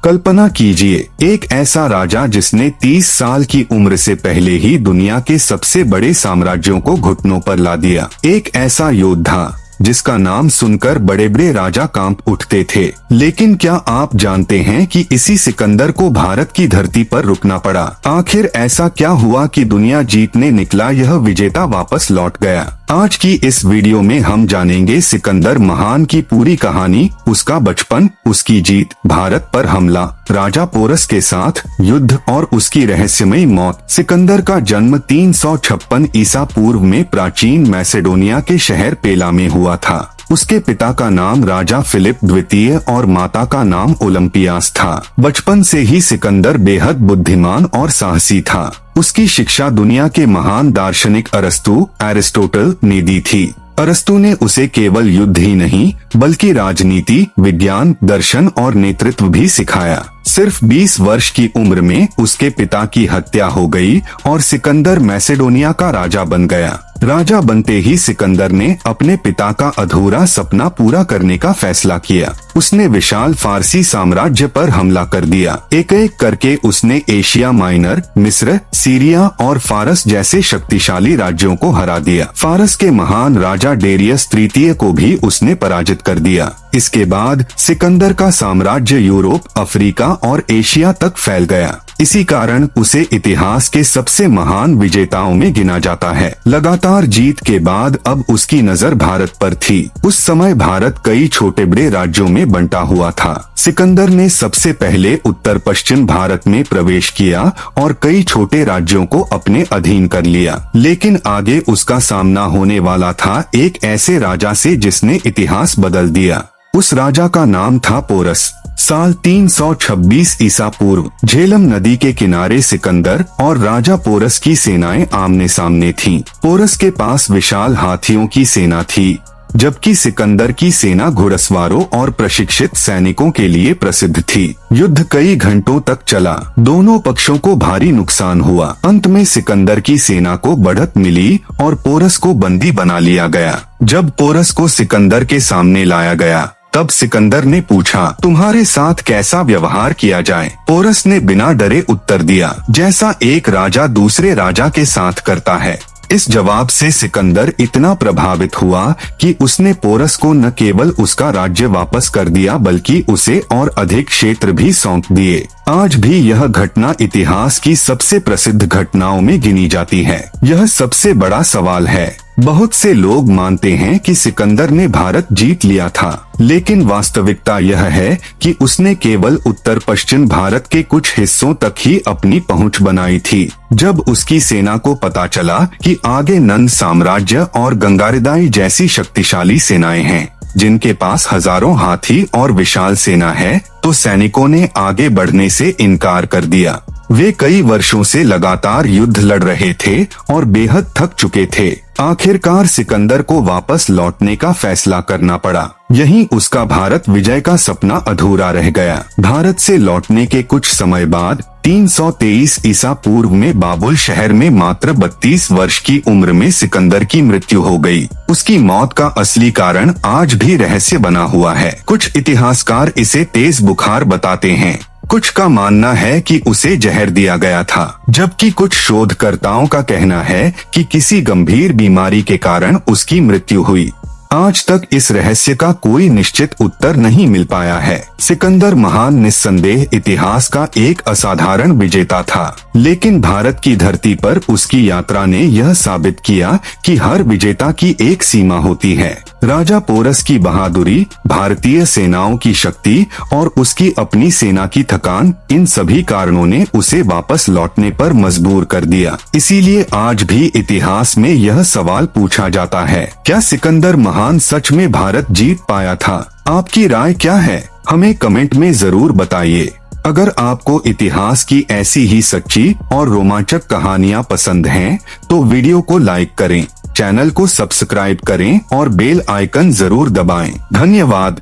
कल्पना कीजिए, एक ऐसा राजा जिसने 30 साल की उम्र से पहले ही दुनिया के सबसे बड़े साम्राज्यों को घुटनों पर ला दिया। एक ऐसा योद्धा जिसका नाम सुनकर बड़े बड़े राजा कांप उठते थे। लेकिन क्या आप जानते हैं कि इसी सिकंदर को भारत की धरती पर रुकना पड़ा? आखिर ऐसा क्या हुआ कि दुनिया जीतने निकला यह विजेता वापस लौट गया? आज की इस वीडियो में हम जानेंगे सिकंदर महान की पूरी कहानी, उसका बचपन, उसकी जीत, भारत पर हमला, राजा पोरस के साथ युद्ध और उसकी रहस्यमयी मौत। सिकंदर का जन्म 356 ईसा पूर्व में प्राचीन मैसेडोनिया के शहर पेला में हुआ था। उसके पिता का नाम राजा फिलिप द्वितीय और माता का नाम ओलंपियास था। बचपन से ही सिकंदर बेहद बुद्धिमान और साहसी था। उसकी शिक्षा दुनिया के महान दार्शनिक एरिस्टोटल ने दी थी। अरस्तु ने उसे केवल युद्ध ही नहीं बल्कि राजनीति, विज्ञान, दर्शन और नेतृत्व भी सिखाया। सिर्फ 20 वर्ष की उम्र में उसके पिता की हत्या हो गई और सिकंदर मैसेडोनिया का राजा बन गया। राजा बनते ही सिकंदर ने अपने पिता का अधूरा सपना पूरा करने का फैसला किया। उसने विशाल फारसी साम्राज्य पर हमला कर दिया। एक एक करके उसने एशिया माइनर, मिस्र, सीरिया और फारस जैसे शक्तिशाली राज्यों को हरा दिया। फारस के महान राजा डेरियस तृतीय को भी उसने पराजित कर दिया। इसके बाद सिकंदर का साम्राज्य यूरोप, अफ्रीका और एशिया तक फैल गया। इसी कारण उसे इतिहास के सबसे महान विजेताओं में गिना जाता है। लगातार जीत के बाद अब उसकी नजर भारत पर थी। उस समय भारत कई छोटे बड़े राज्यों में बंटा हुआ था। सिकंदर ने सबसे पहले उत्तर पश्चिम भारत में प्रवेश किया और कई छोटे राज्यों को अपने अधीन कर लिया। लेकिन आगे उसका सामना होने वाला था एक ऐसे राजा से जिसने इतिहास बदल दिया। उस राजा का नाम था पोरस। साल 326 ईसा पूर्व झेलम नदी के किनारे सिकंदर और राजा पोरस की सेनाएं आमने सामने थीं। पोरस के पास विशाल हाथियों की सेना थी, जबकि सिकंदर की सेना घुड़सवारों और प्रशिक्षित सैनिकों के लिए प्रसिद्ध थी। युद्ध कई घंटों तक चला। दोनों पक्षों को भारी नुकसान हुआ। अंत में सिकंदर की सेना को बढ़त मिली और पोरस को बंदी बना लिया गया। जब पोरस को सिकंदर के सामने लाया गया तब सिकंदर ने पूछा, तुम्हारे साथ कैसा व्यवहार किया जाए? पोरस ने बिना डरे उत्तर दिया, जैसा एक राजा दूसरे राजा के साथ करता है। इस जवाब से सिकंदर इतना प्रभावित हुआ कि उसने पोरस को न केवल उसका राज्य वापस कर दिया बल्कि उसे और अधिक क्षेत्र भी सौंप दिए। आज भी यह घटना इतिहास की सबसे प्रसिद्ध घटनाओं में गिनी जाती है। यह सबसे बड़ा सवाल है। बहुत से लोग मानते हैं कि सिकंदर ने भारत जीत लिया था, लेकिन वास्तविकता यह है कि उसने केवल उत्तर पश्चिम भारत के कुछ हिस्सों तक ही अपनी पहुंच बनाई थी। जब उसकी सेना को पता चला कि आगे नंद साम्राज्य और गंगारिदाई जैसी शक्तिशाली सेनाएं हैं, जिनके पास हजारों हाथी और विशाल सेना है, तो सैनिकों ने आगे बढ़ने से इनकार कर दिया। वे कई वर्षों से लगातार युद्ध लड़ रहे थे और बेहद थक चुके थे। आखिरकार सिकंदर को वापस लौटने का फैसला करना पड़ा। यहीं उसका भारत विजय का सपना अधूरा रह गया। भारत से लौटने के कुछ समय बाद 323 ईसा पूर्व में बाबुल शहर में मात्र 32 वर्ष की उम्र में सिकंदर की मृत्यु हो गई। उसकी मौत का असली कारण आज भी रहस्य बना हुआ है। कुछ इतिहासकार इसे तेज बुखार बताते हैं, कुछ का मानना है कि उसे जहर दिया गया था, जबकि कुछ शोधकर्ताओं का कहना है कि किसी गंभीर बीमारी के कारण उसकी मृत्यु हुई। आज तक इस रहस्य का कोई निश्चित उत्तर नहीं मिल पाया है। सिकंदर महान निस्संदेह इतिहास का एक असाधारण विजेता था, लेकिन भारत की धरती पर उसकी यात्रा ने यह साबित किया कि हर विजेता की एक सीमा होती है। राजा पोरस की बहादुरी, भारतीय सेनाओं की शक्ति और उसकी अपनी सेना की थकान, इन सभी कारणों ने उसे वापस लौटने पर मजबूर कर दिया। इसीलिए आज भी इतिहास में यह सवाल पूछा जाता है, क्या सिकंदर महान सच में भारत जीत पाया था? आपकी राय क्या है? हमें कमेंट में जरूर बताइए। अगर आपको इतिहास की ऐसी ही सच्ची और रोमांचक कहानियाँ पसंद हैं, तो वीडियो को लाइक करें, चैनल को सब्सक्राइब करें और बेल आइकन जरूर दबाएं। धन्यवाद।